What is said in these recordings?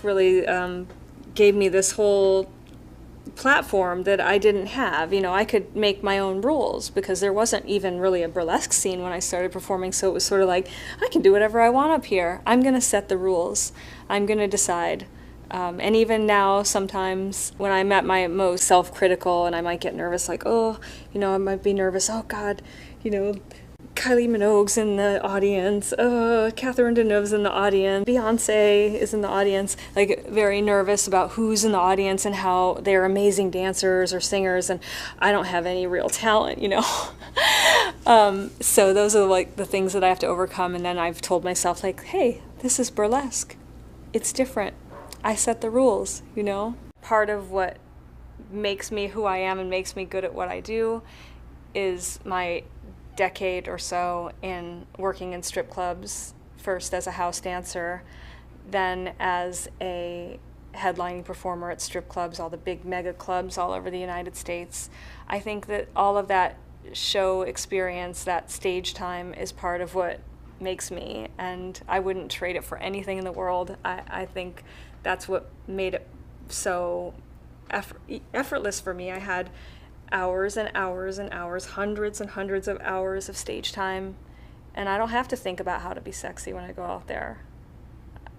Burlesque really gave me this whole platform that I didn't have. You know, I could make my own rules because there wasn't even really a burlesque scene when I started performing, so it was sort of like, I can do whatever I want up here. I'm going to set the rules. I'm going to decide. And even now, sometimes when I'm at my most self-critical and I might get nervous, like, oh, you know, I might be nervous, oh God, you know, Kylie Minogue's in the audience, Catherine Deneuve's in the audience, Beyonce is in the audience, like very nervous about who's in the audience and how they're amazing dancers or singers, and I don't have any real talent, you know. So those are like the things that I have to overcome, and then I've told myself, like, hey, this is burlesque. It's different. I set the rules, you know. Part of what makes me who I am and makes me good at what I do is my decade or so in working in strip clubs, first as a house dancer, then as a headlining performer at strip clubs, all the big mega clubs all over the United States. I think that all of that show experience, that stage time, is part of what makes me, and I wouldn't trade it for anything in the world. I think that's what made it so effortless for me. I had hours and hours and hours, hundreds and hundreds of hours of stage time, and I don't have to think about how to be sexy when I go out there.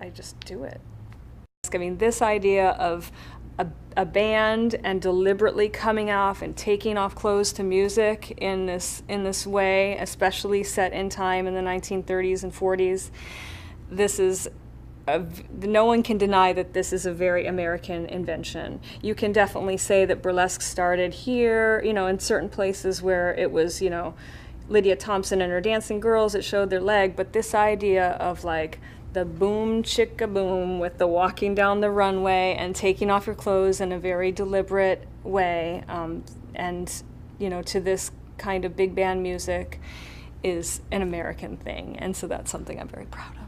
I just do it. I mean, this idea of a band and deliberately coming off and taking off clothes to music in this way, especially set in time in the 1930s and 40s, this is no one can deny that this is a very American invention. You can definitely say that burlesque started here, you know, in certain places where it was, you know, Lydia Thompson and her dancing girls that showed their leg, but this idea of like the boom chicka boom with the walking down the runway and taking off your clothes in a very deliberate way, and, you know, to this kind of big band music is an American thing, and so that's something I'm very proud of.